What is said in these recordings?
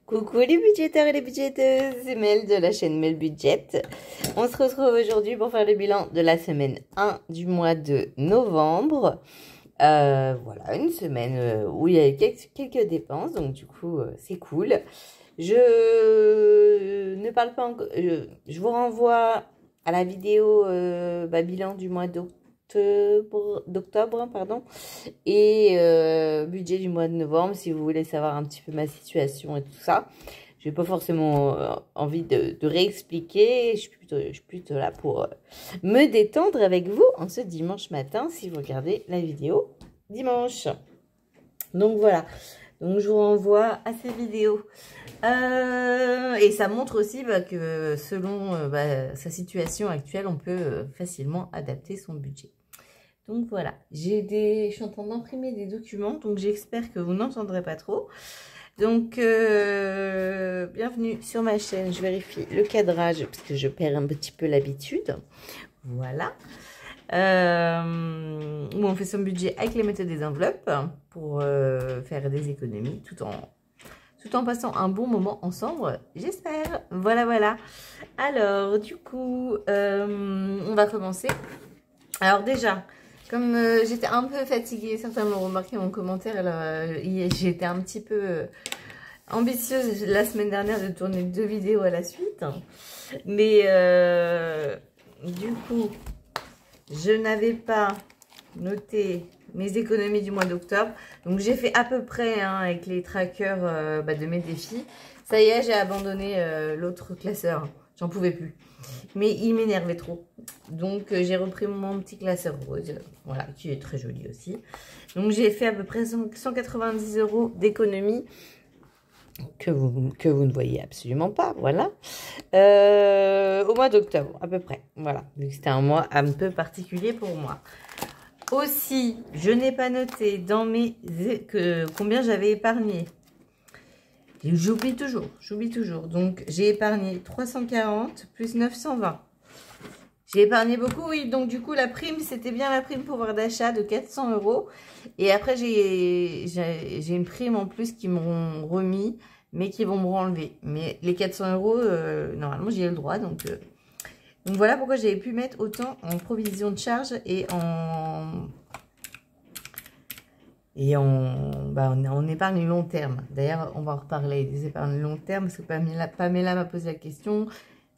Coucou les budgétaires et les budgéteuses, c'est Mel de la chaîne Mel Budget. On se retrouve aujourd'hui pour faire le bilan de la semaine 1 du mois de novembre. Voilà, une semaine où il y a eu quelques dépenses, donc du coup c'est cool. Je ne parle pas encore, je vous renvoie à la vidéo bilan du mois d'octobre, pardon, et budget du mois de novembre, si vous voulez savoir un petit peu ma situation et tout ça. J'ai pas forcément envie de réexpliquer, je suis plutôt là pour me détendre avec vous en ce dimanche matin, si vous regardez la vidéo dimanche. Donc voilà, donc je vous renvoie à ces vidéos. Et ça montre aussi que selon sa situation actuelle, on peut facilement adapter son budget. Donc voilà, je suis en train d'imprimer des documents, donc j'espère que vous n'entendrez pas trop. Donc, bienvenue sur ma chaîne. Je vérifie le cadrage parce que je perds un petit peu l'habitude. Voilà. Où on fait son budget avec les méthodes des enveloppes pour faire des économies tout en passant un bon moment ensemble, j'espère. Voilà, voilà. Alors, du coup, on va commencer. Alors déjà, comme j'étais un peu fatiguée, certains l'ont remarqué en commentaire, j'étais un petit peu ambitieuse la semaine dernière de tourner 2 vidéos à la suite. Mais du coup, je n'avais pas noté mes économies du mois d'octobre. Donc j'ai fait à peu près avec les trackers de mes défis. Ça y est, j'ai abandonné l'autre classeur. J'en pouvais plus. Mais il m'énervait trop. Donc j'ai repris mon petit classeur rose. Voilà, qui est très joli aussi. Donc j'ai fait à peu près 190 € d'économie. Que vous ne voyez absolument pas, voilà. Au mois d'octobre, à peu près. Voilà, vu que c'était un mois un peu particulier pour moi. Aussi, je n'ai pas noté dans combien j'avais épargné. J'oublie toujours. Donc, j'ai épargné 340 plus 920. J'ai épargné beaucoup, oui. Donc, du coup, la prime, c'était bien la prime pouvoir d'achat de 400 €. Et après, j'ai une prime en plus qui m'ont remis, mais qui vont me renlever. Mais les 400 €, normalement, j'y ai le droit. Donc voilà pourquoi j'avais pu mettre autant en provision de charge et en épargne long terme. D'ailleurs, on va en reparler des épargnes long terme parce que Pamela m'a posé la question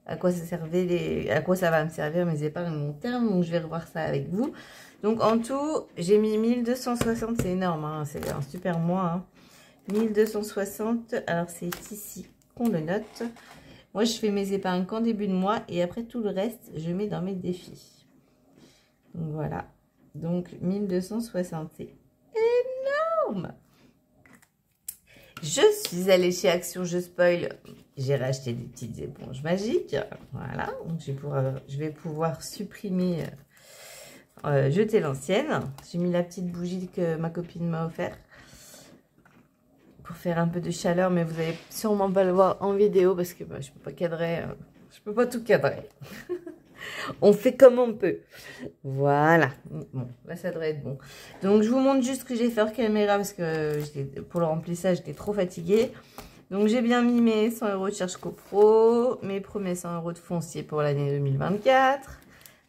à quoi ça servait à quoi ça va me servir mes épargnes long terme. Donc, je vais revoir ça avec vous. Donc, en tout, j'ai mis 1260. C'est énorme, c'est un super mois. 1260. Alors, c'est ici qu'on le note. Moi, je fais mes épargnes qu'en début de mois et après tout le reste, je mets dans mes défis. Donc voilà. Donc 1260, c'est énorme. Je suis allée chez Action, je spoil. J'ai racheté des petites éponges magiques. Voilà. Donc je vais pouvoir supprimer, jeter l'ancienne. J'ai mis la petite bougie que ma copine m'a offerte. Pour faire un peu de chaleur, mais vous allez sûrement pas le voir en vidéo parce que je peux pas cadrer, je peux pas tout cadrer. On fait comme on peut. Voilà. Bon, là ça devrait être bon. Donc je vous montre juste ce que j'ai fait hors caméra parce que pour le remplissage j'étais trop fatiguée. Donc j'ai bien mis mes 100 € de charge copro, mes premiers 100 € de foncier pour l'année 2024,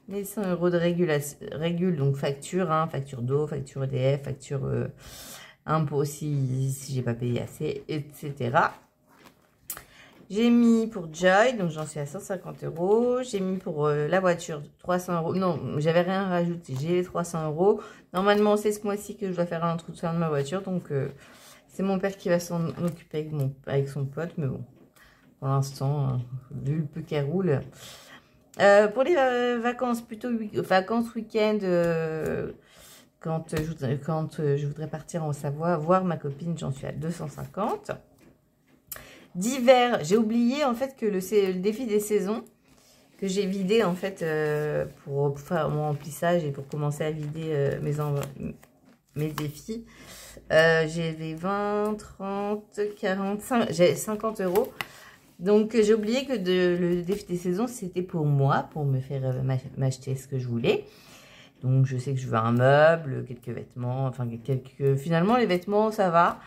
mes 100 € de donc facture, facture d'eau, facture EDF, facture impôt si j'ai pas payé assez, etc. J'ai mis pour Joy, donc j'en suis à 150 €. J'ai mis pour la voiture 300 €. Non, j'avais rien rajouté. J'ai les 300 €. Normalement, c'est ce mois-ci que je dois faire l'entretien de ma voiture. Donc, c'est mon père qui va s'en occuper avec son pote. Mais bon, pour l'instant, vu le peu qu'elle roule. Pour les vacances, plutôt vacances week-end, quand je voudrais partir en Savoie, voir ma copine, j'en suis à 250. D'hiver, j'ai oublié en fait que le défi des saisons, que j'ai vidé en fait pour faire mon remplissage et pour commencer à vider mes défis. J'ai 20, 30, 45, j'ai 50 €. Donc j'ai oublié que le défi des saisons, c'était pour moi, pour me faire m'acheter ce que je voulais. Donc, je sais que je veux un meuble, quelques vêtements, enfin, Finalement, les vêtements, ça va.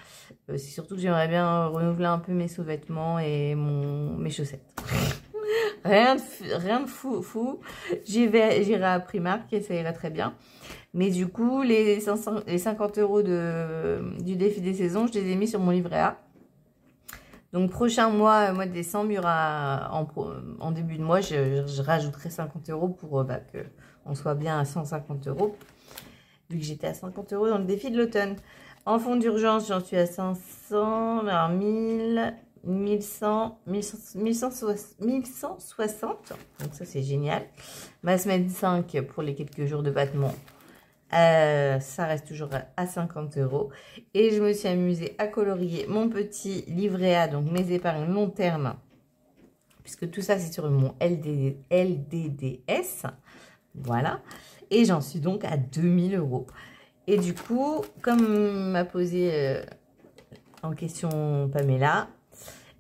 C'est surtout que j'aimerais bien renouveler un peu mes sous-vêtements et mes chaussettes. Rien de fou. J'irai à Primark et ça ira très bien. Mais du coup, les 50 € du défi des saisons, je les ai mis sur mon livret A. Donc, prochain mois, mois de décembre, il y aura en début de mois, je rajouterai 50 € pour qu'on soit bien à 150 €. Vu que j'étais à 50 € dans le défi de l'automne. En fonds d'urgence, j'en suis à 500, alors 1000, 1100, 1160. Donc ça, c'est génial. Ma semaine 5 pour les quelques jours de battement. Ça reste toujours à 50 €. Et je me suis amusée à colorier mon petit livret A, donc mes épargnes long terme. Puisque tout ça, c'est sur mon LDDS. Voilà. Et j'en suis donc à 2000 €. Et du coup, comme m'a posé en question Pamela,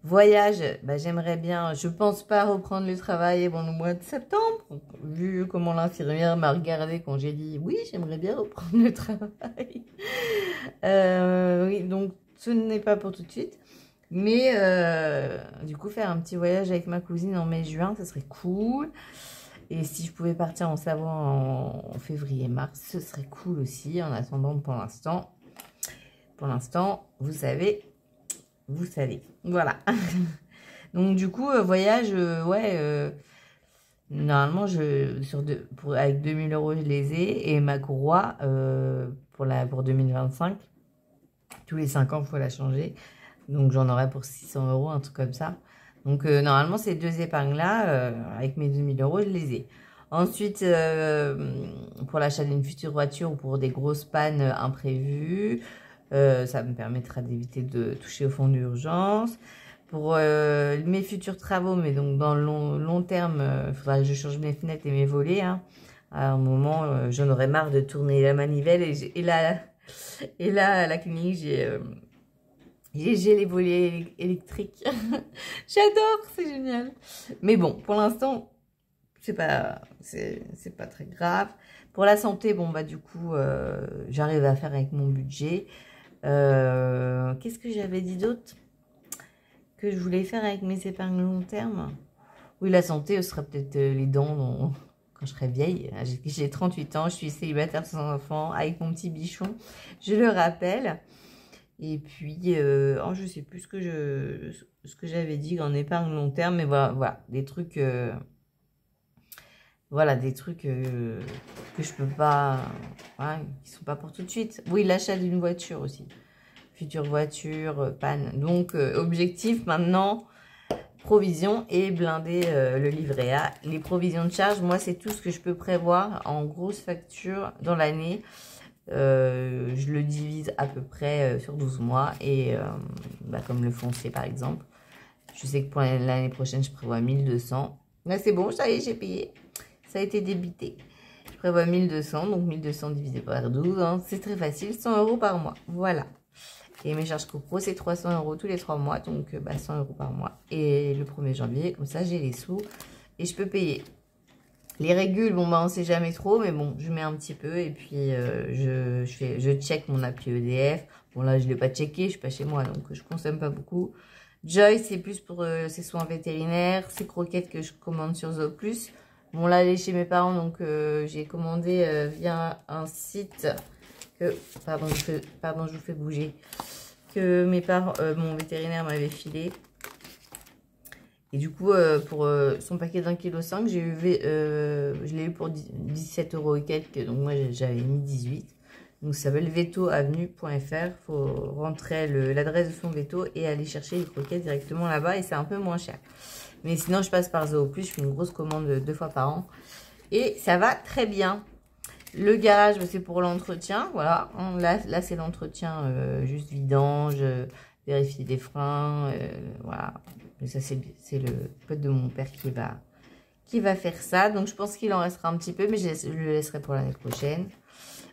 voyage, j'aimerais bien, je pense pas reprendre le travail avant le mois de septembre. Vu comment l'infirmière m'a regardé quand j'ai dit oui, j'aimerais bien reprendre le travail. Oui, donc ce n'est pas pour tout de suite. Mais du coup, faire un petit voyage avec ma cousine en mai-juin, ça serait cool. Et si je pouvais partir en Savoie en février-mars, ce serait cool aussi. En attendant, pour l'instant, vous savez. Voilà. Donc, du coup, voyage, ouais. Normalement, avec 2000 €, je les ai. Et ma courroie, pour 2025, tous les 5 ans, il faut la changer. Donc, j'en aurai pour 600 €, un truc comme ça. Donc, normalement, ces deux épargnes-là, avec mes 2000 €, je les ai. Ensuite, pour l'achat d'une future voiture ou pour des grosses pannes imprévues, ça me permettra d'éviter de toucher au fonds d'urgence. Pour mes futurs travaux, mais donc dans le long terme, il faudra que je change mes fenêtres et mes volets. Hein. À un moment, j'en aurai marre de tourner la manivelle. Et là, à la clinique, j'ai les volets électriques. J'adore, c'est génial. Mais bon, pour l'instant, c'est pas très grave. Pour la santé, bon, du coup, j'arrive à faire avec mon budget. Qu'est-ce que j'avais dit d'autre que je voulais faire avec mes épargnes long terme? Oui, la santé, ce sera peut-être les dents quand je serai vieille. J'ai 38 ans, je suis célibataire sans enfant, avec mon petit bichon, je le rappelle. Et puis, je sais plus ce que j'avais dit en épargne long terme, mais voilà des trucs... Voilà, des trucs que je peux pas... Voilà, qui sont pas pour tout de suite. Oui, l'achat d'une voiture aussi. Future voiture, panne. Donc, objectif maintenant, provision et blinder le livret A. Les provisions de charge, moi, c'est tout ce que je peux prévoir en grosse facture dans l'année. Je le divise à peu près sur 12 mois. Et comme le foncier, par exemple. Je sais que pour l'année prochaine, je prévois 1200. Là, c'est bon, ça y est, j'ai payé. Ça a été débité. Je prévois 1200, donc 1200 divisé par 12, hein, c'est très facile, 100 € par mois. Voilà. Et mes charges copro, c'est 300 € tous les 3 mois, donc 100 € par mois. Et le 1er janvier, comme ça, j'ai les sous et je peux payer. Les régules, bon, on sait jamais trop, mais bon, je mets un petit peu et puis je check mon appli EDF. Bon, là, je ne l'ai pas checké, je suis pas chez moi, donc je consomme pas beaucoup. Joy, c'est plus pour ses soins vétérinaires, ses croquettes que je commande sur Zooplus. Bon, là, elle est chez mes parents, donc j'ai commandé via un site que... Pardon, je vous fais bouger. Que mon vétérinaire m'avait filé. Et du coup, pour son paquet d'1,5 kg, je l'ai eu pour 17 € et quelques. Donc, moi, j'avais mis 18. Donc, ça s'appelle vetoavenue.fr. Il faut rentrer l'adresse de son veto et aller chercher les croquettes directement là-bas. Et c'est un peu moins cher. Mais sinon, je passe par Zooplus. Je fais une grosse commande 2 fois par an. Et ça va très bien. Le garage, c'est pour l'entretien. Voilà. Là c'est l'entretien juste vidange, vérifier des freins. Voilà. Et ça, c'est le pote de mon père qui va faire ça. Donc, je pense qu'il en restera un petit peu. Mais je le laisserai pour l'année prochaine.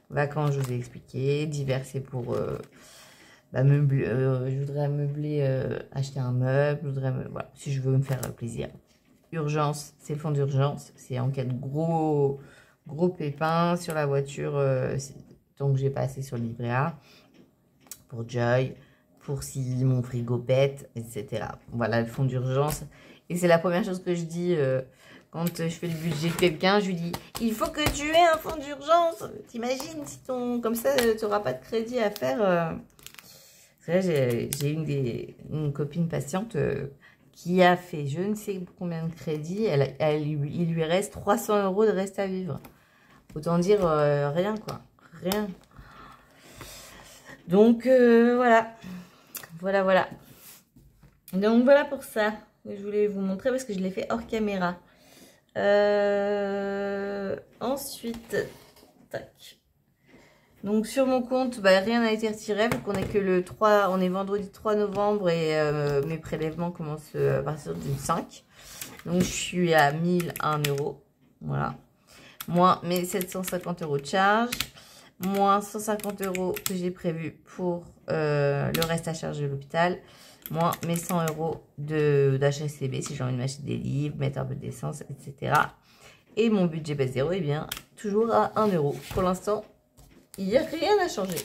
Vacances, je vous ai expliqué. Divers, c'est pour... je voudrais meubler, acheter un meuble, voilà, si je veux me faire plaisir. Urgence, c'est le fonds d'urgence, c'est en cas de gros gros pépin sur la voiture, tant que j'ai passé sur le livret A, pour Joy, pour si mon frigo pète, etc. Voilà le fonds d'urgence. Et c'est la première chose que je dis quand je fais le budget de quelqu'un, je lui dis, il faut que tu aies un fonds d'urgence. T'imagines si comme ça, tu n'auras pas de crédit à faire. J'ai une copine patiente qui a fait je ne sais combien de crédits. Il lui reste 300 € de reste à vivre. Autant dire rien, quoi. Rien. Donc, voilà. Voilà. Donc, voilà pour ça. Je voulais vous montrer parce que je l'ai fait hors caméra. Ensuite, tac. Donc, sur mon compte, bah, rien n'a été retiré vu qu'on est que le 3, on est vendredi 3 novembre et mes prélèvements commencent à partir du 5. Donc, je suis à 1001 €. Voilà. Moins mes 750 € de charge. Moins 150 € que j'ai prévu pour le reste à charge de l'hôpital. Moins mes 100 € d'HSCB si j'ai envie de m'acheter des livres, mettre un peu d'essence, etc. Et mon budget base 0, eh bien, toujours à 1 €. Pour l'instant, il n'y a rien à changer.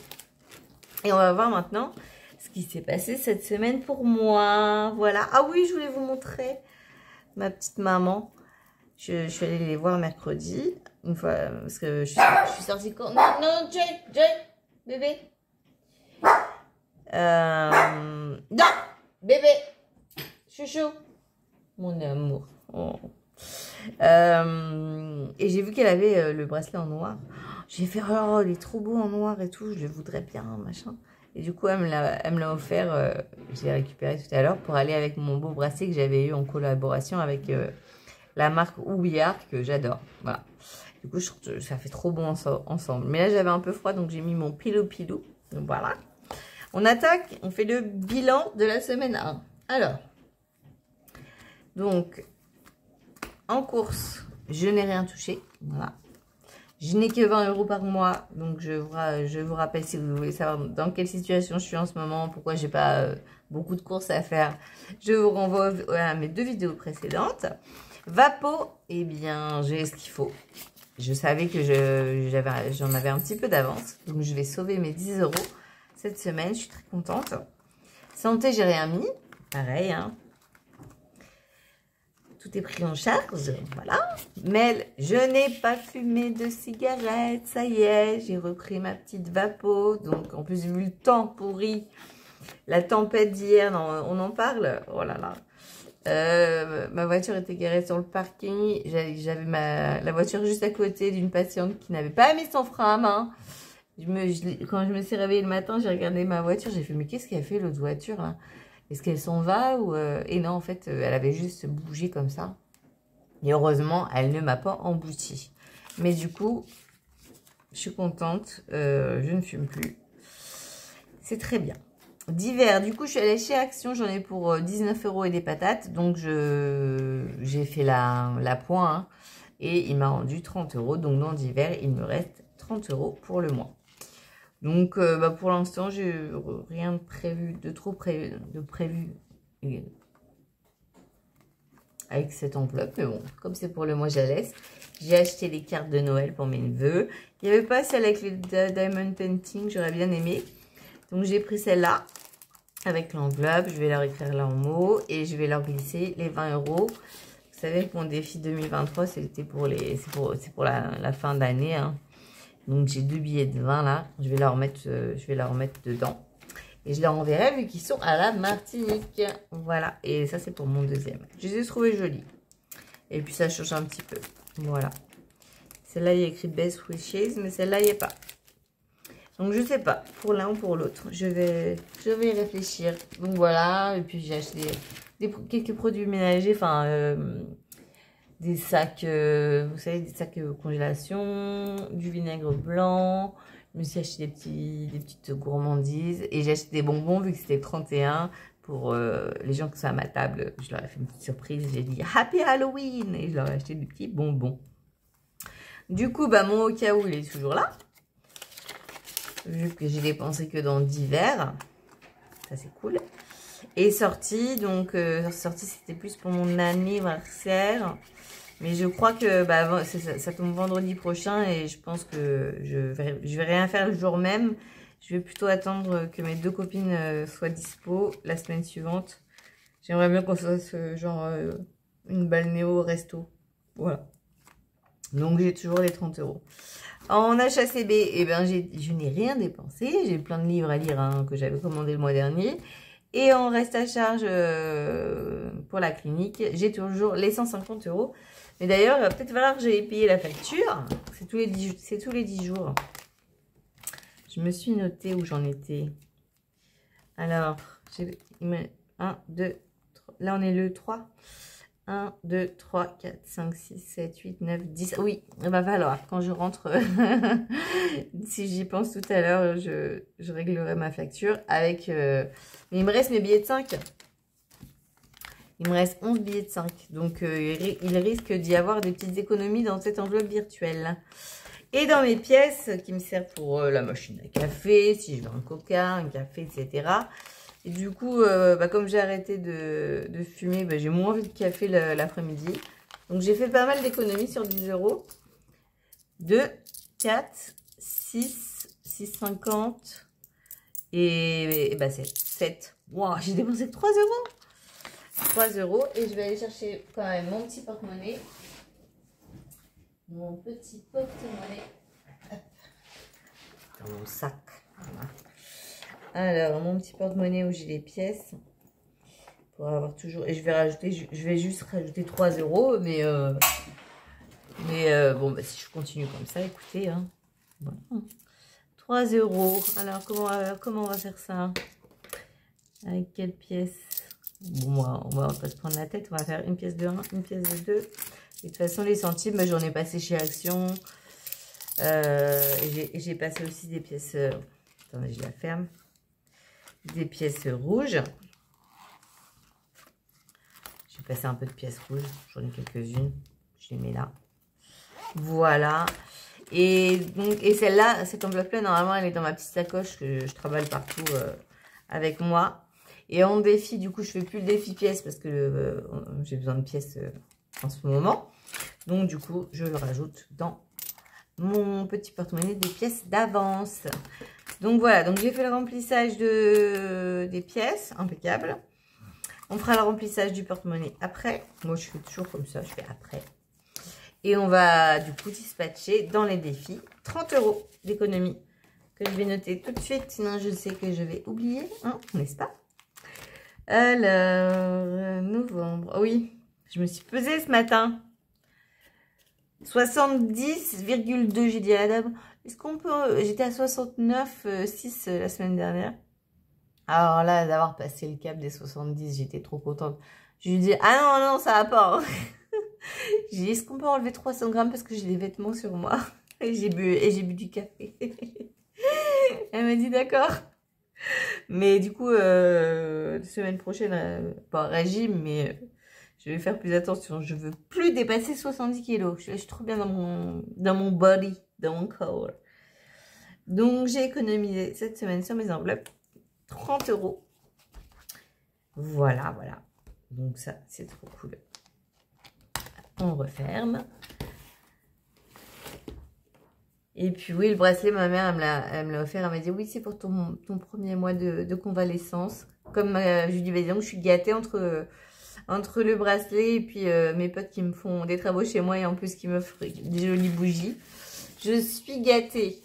Et on va voir maintenant ce qui s'est passé cette semaine pour moi. Voilà. Ah oui, je voulais vous montrer ma petite maman. Je suis allée les voir mercredi. Une fois, parce que je suis sortie quand... Non, Joy, bébé. Non, bébé. Chouchou. Mon amour. Oh. Et j'ai vu qu'elle avait le bracelet en noir. J'ai fait, oh, il est trop beau en noir et tout. Je le voudrais bien, machin. Et du coup, elle me l'a offert. Je l'ai récupéré tout à l'heure pour aller avec mon beau bracelet que j'avais eu en collaboration avec la marque Ouillard que j'adore. Voilà. Du coup, je trouve que ça fait trop bon ensemble. Mais là, j'avais un peu froid, donc j'ai mis mon pilou. Donc voilà. On attaque, on fait le bilan de la semaine 1. Alors, donc, en course, je n'ai rien touché. Voilà. Je n'ai que 20 € par mois. Donc, je vous rappelle, si vous voulez savoir dans quelle situation je suis en ce moment, pourquoi j'ai pas beaucoup de courses à faire, je vous renvoie à mes 2 vidéos précédentes. Vapo, eh bien, j'ai ce qu'il faut. Je savais que j'en avais un petit peu d'avance. Donc, je vais sauver mes 10 € cette semaine. Je suis très contente. Santé, j'ai rien mis. Pareil, hein. Tout est pris en charge. Voilà. Mel, je n'ai pas fumé de cigarette. Ça y est, j'ai repris ma petite Vapo. Donc, en plus, vu le temps pourri, la tempête d'hier, on en parle. Oh là là. Ma voiture était garée sur le parking. J'avais la voiture juste à côté d'une patiente qui n'avait pas mis son frein à main. Quand je me suis réveillée le matin, j'ai regardé ma voiture. J'ai fait, mais qu'est-ce qu'elle fait l'autre voiture là? Est-ce qu'elle s'en va ou Et non, en fait, elle avait juste bougé comme ça. Et heureusement, elle ne m'a pas embouti. Mais du coup, je suis contente. Je ne fume plus. C'est très bien. D'hiver, du coup, je suis allée chez Action, j'en ai pour 19 € et des patates. Donc, j'ai fait la pointe hein, et il m'a rendu 30 €. Donc, dans d'hiver, il me reste 30 € pour le mois. Donc, bah, pour l'instant, j'ai rien de prévu, prévu avec cette enveloppe. Mais bon, comme c'est pour le mois, je la laisse. J'ai acheté les cartes de Noël pour mes neveux. Il n'y avait pas celle avec les Diamond Painting, j'aurais bien aimé. Donc, j'ai pris celle-là avec l'enveloppe. Je vais leur écrire là en mots et je vais leur glisser les 20 €. Vous savez que mon défi 2023, c'était pour la fin d'année. Hein. Donc, j'ai 2 billets de 20 là. Je vais leur mettre dedans. Et je leur enverrai vu qu'ils sont à la Martinique. Voilà. Et ça, c'est pour mon deuxième. Je les ai trouvés jolis. Et puis, ça change un petit peu. Voilà. Celle-là, il y a écrit Best Wishes, mais celle-là, il n'y a pas. Donc, je sais pas, pour l'un ou pour l'autre. Je vais y réfléchir. Donc, voilà. Et puis, j'ai acheté quelques produits ménagers. Enfin, des sacs, vous savez, des sacs congélation, du vinaigre blanc. Je me suis acheté des petites gourmandises. Et j'ai acheté des bonbons, vu que c'était le 31. Pour les gens qui sont à ma table, je leur ai fait une petite surprise. J'ai dit « Happy Halloween !» Et je leur ai acheté des petits bonbons. Du coup, bah, mon au cas où, il est toujours là. Vu que j'ai dépensé que dans d'hiver. Ça, c'est cool. Et sorti, donc, sorti, c'était plus pour mon anniversaire. Mais je crois que bah, ça tombe vendredi prochain et je pense que je vais rien faire le jour même. Je vais plutôt attendre que mes deux copines soient dispo la semaine suivante. J'aimerais bien qu'on se fasse genre une balnéo au resto. Voilà. Donc j'ai toujours les 30 €. En achat CB, eh ben, je n'ai rien dépensé. J'ai plein de livres à lire hein, que j'avais commandé le mois dernier. Et en reste à charge pour la clinique, j'ai toujours les 150 €. Mais d'ailleurs, il va peut-être falloir que j'aille payer la facture. C'est tous les 10 jours. Je me suis noté où j'en étais. Alors, 1, 2, 3. Là, on est le 3. 1, 2, 3, 4, 5, 6, 7, 8, 9, 10. Oui, il va falloir. Quand je rentre, si j'y pense tout à l'heure, je réglerai ma facture avec... Mais il me reste mes billets de 5. Il me reste 11 billets de 5. Donc, il risque d'y avoir des petites économies dans cette enveloppe virtuelle. Et dans mes pièces qui me servent pour la machine à café, si je veux un coca, un café, etc. Et du coup, comme j'ai arrêté de fumer, j'ai moins envie de café l'après-midi. Donc, j'ai fait pas mal d'économies sur 10 €. 2, 4, 6, 6,50 et 7. Wow, j'ai dépensé que 3 €. 3 € et je vais aller chercher quand même mon petit porte-monnaie. Mon petit porte-monnaie. Dans mon sac. Voilà. Alors, mon petit porte-monnaie où j'ai les pièces. Pour avoir toujours... Et je vais juste rajouter 3 €. Mais bon, si je continue comme ça, écoutez. Hein, voilà. 3 €. Alors, comment on va faire ça? Avec quelle pièce? Bon, on va pas se prendre la tête. On va faire une pièce de 1, une pièce de 2. Et de toute façon, les centimes, j'en ai passé chez Action. Et j'ai passé aussi des pièces... attendez, je la ferme. Des pièces rouges. J'ai passé un peu de pièces rouges. J'en ai quelques-unes. Je les mets là. Voilà. Et donc, celle-là, cette enveloppe-là, normalement, elle est dans ma petite sacoche que je travaille partout avec moi. Et en défi, du coup, je fais plus le défi pièces parce que j'ai besoin de pièces en ce moment. Donc, du coup, je le rajoute dans mon petit porte-monnaie des pièces d'avance. Donc, voilà. Donc, j'ai fait le remplissage des pièces. Impeccable. On fera le remplissage du porte-monnaie après. Moi, je fais toujours comme ça. Je fais après. Et on va, du coup, dispatcher dans les défis 30 € d'économie que je vais noter tout de suite. Sinon, je sais que je vais oublier. Hein, n'est-ce pas? Alors, novembre. Oh oui, je me suis pesée ce matin. 70,2, j'ai dit à la dame. Est-ce qu'on peut... J'étais à 69,6 la semaine dernière. Alors là, d'avoir passé le cap des 70, j'étais trop contente. Je lui dis, ah non, ça va pas. Hein. J'ai dit, est-ce qu'on peut enlever 300 grammes parce que j'ai des vêtements sur moi? Et j'ai bu du café. Elle m'a dit, d'accord. Mais du coup, semaine prochaine, pas régime, mais je vais faire plus attention. Je veux plus dépasser 70 kilos. Je suis trop bien dans mon body, dans mon corps. Donc, j'ai économisé cette semaine sur mes enveloppes 30 €. Voilà, voilà. Donc ça, c'est trop cool. On referme. Et puis oui, le bracelet, ma mère, elle me l'a offert. Elle m'a dit, oui, c'est pour ton premier mois de convalescence. Comme je lui dis, bah, disons que je suis gâtée entre le bracelet et puis mes potes qui me font des travaux chez moi et en plus qui m'offrent des jolies bougies. Je suis gâtée.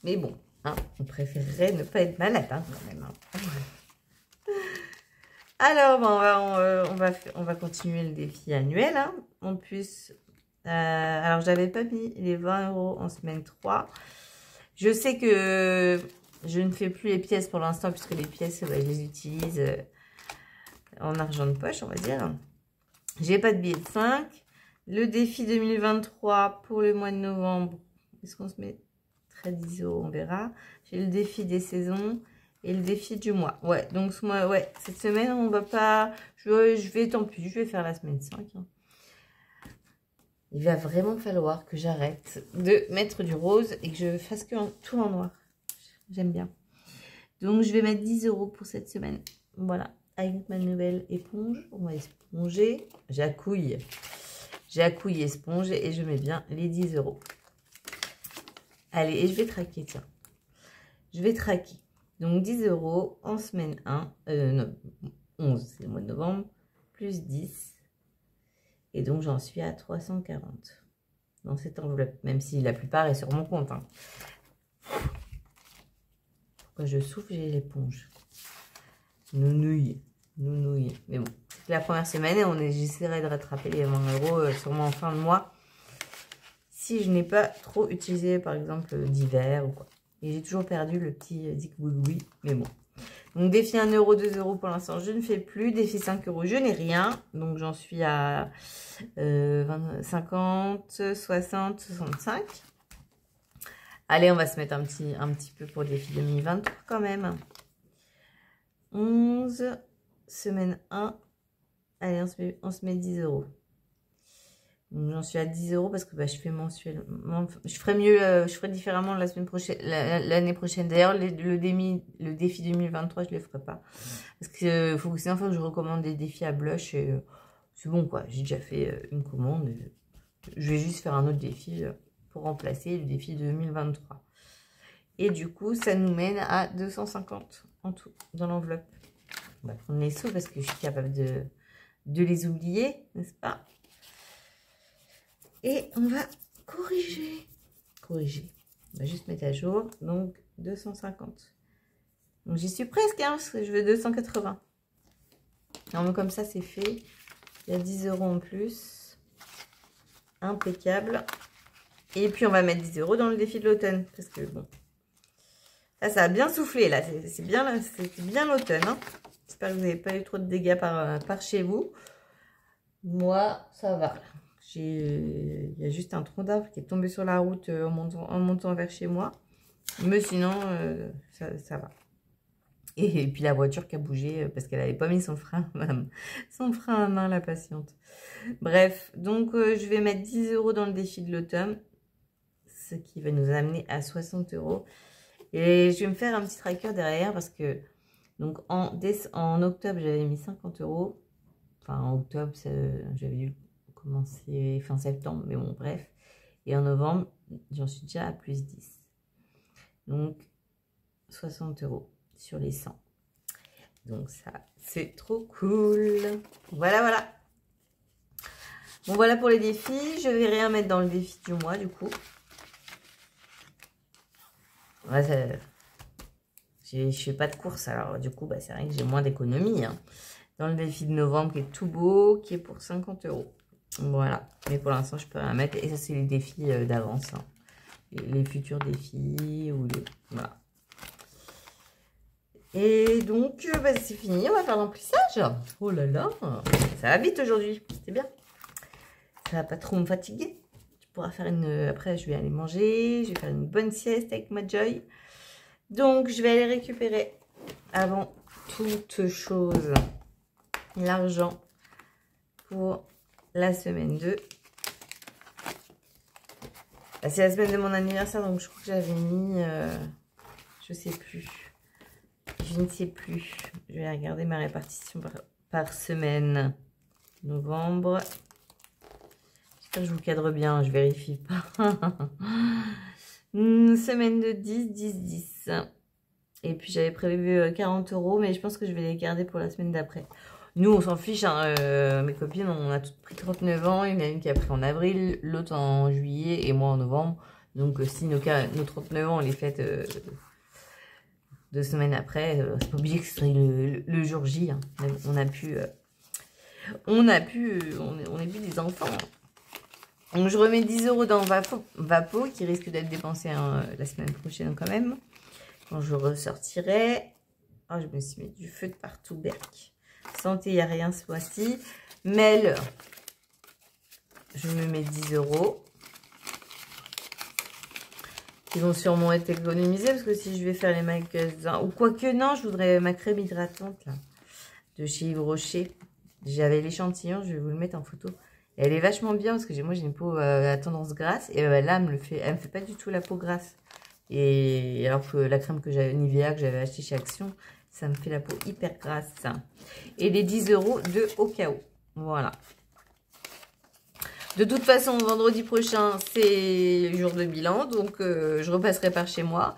Mais bon, hein, on préférerait ne pas être malade hein, quand même. Hein. Alors, bon, on va continuer le défi annuel. Hein. En plus... alors, j'avais pas mis les 20 € en semaine 3. Je sais que je ne fais plus les pièces pour l'instant, puisque les pièces, je les utilise en argent de poche, on va dire. J'ai pas de billet de 5. Le défi 2023 pour le mois de novembre. Est-ce qu'on se met très 10 €? On verra. J'ai le défi des saisons et le défi du mois. Ouais, donc ce mois, ouais, cette semaine, on va pas... Je vais, tant pis, je vais faire la semaine 5. Hein. Il va vraiment falloir que j'arrête de mettre du rose et que je fasse que tout en noir. J'aime bien. Donc, je vais mettre 10 € pour cette semaine. Voilà. Avec ma nouvelle éponge. On va éponger. J'accouille Jacouille esponge et je mets bien les 10 €. Allez, et je vais traquer, tiens. Je vais traquer. Donc 10 € en semaine 1, non, 11, c'est le mois de novembre, plus 10. Et donc j'en suis à 340 dans cette enveloppe, même si la plupart est sur mon compte. Hein. Pourquoi je souffle, j'ai l'éponge. Nounouille, nounouille. Mais bon, c'est la première semaine et j'essaierai de rattraper les 20 € sûrement en fin de mois. Si je n'ai pas trop utilisé, par exemple, d'hiver ou quoi. Et j'ai toujours perdu le petit zigouigoui, mais bon. Donc, défi 1 €, 2 € pour l'instant, je ne fais plus. Défi 5 €, je n'ai rien. Donc, j'en suis à 50, 60, 65. Allez, on va se mettre un petit peu pour le défi 2023 quand même. 11, semaine 1. Allez, on se met 10 €. Donc j'en suis à 10 € parce que bah, je fais mensuellement. Je ferai mieux, je ferai différemment la semaine prochaine, l'année prochaine. D'ailleurs, le défi 2023, je ne le ferai pas. Parce que sinon, il faut que je recommande des défis à blush. C'est bon quoi, j'ai déjà fait une commande. Je vais juste faire un autre défi pour remplacer le défi 2023. Et du coup, ça nous mène à 250 en tout dans l'enveloppe. On va prendre les sous parce que je suis capable de les oublier, n'est-ce pas? Et on va corriger. On va juste mettre à jour. Donc, 250. Donc, j'y suis presque, hein, parce que je veux 280. Alors, comme ça, c'est fait. Il y a 10 € en plus. Impeccable. Et puis, on va mettre 10 € dans le défi de l'automne. Parce que, bon. Ça a bien soufflé, là. C'est bien l'automne, hein. J'espère que vous n'avez pas eu trop de dégâts par chez vous. Moi, ça va. Il y a juste un tronc d'arbre qui est tombé sur la route en montant vers chez moi. Mais sinon, ça va. Et puis la voiture qui a bougé parce qu'elle n'avait pas mis son frein à main, la patiente. Bref, donc je vais mettre 10 € dans le défi de l'automne. Ce qui va nous amener à 60 €. Et je vais me faire un petit tracker derrière parce que donc en octobre, j'avais mis 50 €. Enfin, en octobre, j'avais dû commencer fin septembre, mais bon, bref. Et en novembre, j'en suis déjà à plus 10. Donc, 60 € sur les 100. Donc, ça, c'est trop cool. Voilà, voilà. Bon, voilà pour les défis. Je vais rien mettre dans le défi du mois, du coup. Ouais, je fais pas de course, alors du coup, bah, c'est vrai que j'ai moins d'économies. Hein. Dans le défi de novembre qui est tout beau, qui est pour 50 €. Voilà, mais pour l'instant, je peux rien mettre. Et ça, c'est les défis d'avance. Hein. Les futurs défis. Voilà. Et donc, bah, c'est fini. On va faire l'emplissage. Oh là là, ça va vite aujourd'hui. C'est bien. Ça va pas trop me fatiguer. Je pourrai faire Après, je vais aller manger. Je vais faire une bonne sieste avec ma Joy. Donc, je vais aller récupérer avant toute chose l'argent pour la semaine 2. C'est la semaine de mon anniversaire, donc je crois que j'avais mis, je sais plus. Je ne sais plus. Je vais regarder ma répartition par semaine. Novembre. J'espère que je vous cadre bien, je vérifie pas. Semaine de 10, 10, 10. Et puis j'avais prévu 40 €, mais je pense que je vais les garder pour la semaine d'après. Nous, on s'en fiche. Hein, mes copines, on a toutes pris 39 ans. Il y en a une qui a pris en avril, l'autre en juillet et moi en novembre. Donc, si nos 39 ans, on les fête 2 semaines après, c'est pas obligé que ce soit le jour J. Hein. On est plus des enfants. Donc, je remets 10 € dans Vapo qui risque d'être dépensé la semaine prochaine quand même. Quand je ressortirai. Oh, je me suis mis du feu de partout, Berk. Santé, il n'y a rien ce mois-ci. Mel, je me mets 10 €. Ils vont sûrement être économisés parce que si je vais faire les magasins. Ou quoique, non, je voudrais ma crème hydratante là, de chez Yves Rocher. J'avais l'échantillon, je vais vous le mettre en photo. Et elle est vachement bien parce que moi j'ai une peau à tendance grasse. Et là, elle me fait pas du tout la peau grasse. Et alors que la crème que j'avais, Nivea, que j'avais acheté chez Action, ça me fait la peau hyper grasse. Et les 10 € de au cas où. Voilà. De toute façon, vendredi prochain, c'est le jour de bilan. Donc, je repasserai par chez moi.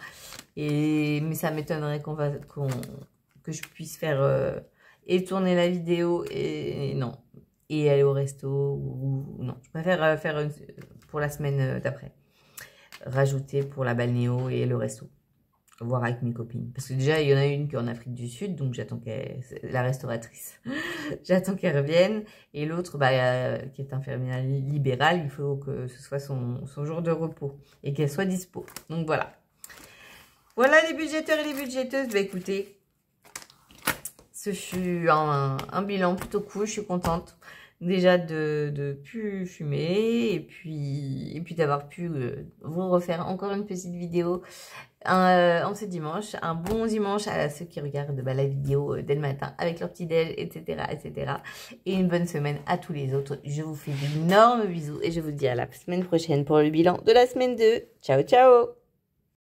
Mais ça m'étonnerait que je puisse faire et tourner la vidéo et non. Et aller au resto ou non. Je préfère faire pour la semaine d'après. Rajouter pour la balnéo et le resto. Voir avec mes copines. Parce que déjà, il y en a une qui est en Afrique du Sud, donc j'attends la restauratrice, j'attends qu'elle revienne. Et l'autre, qui est infirmière libérale, il faut que ce soit son jour de repos et qu'elle soit dispo. Donc voilà. Voilà les budgéteurs et les budgéteuses. Bah écoutez, ce fut un bilan plutôt cool, je suis contente. Déjà de plus fumer et puis d'avoir pu vous refaire encore une petite vidéo en ce dimanche. Un bon dimanche à ceux qui regardent la vidéo dès le matin avec leur petit déj, etc., etc. Et une bonne semaine à tous les autres. Je vous fais d'énormes bisous et je vous dis à la semaine prochaine pour le bilan de la semaine 2. Ciao, ciao!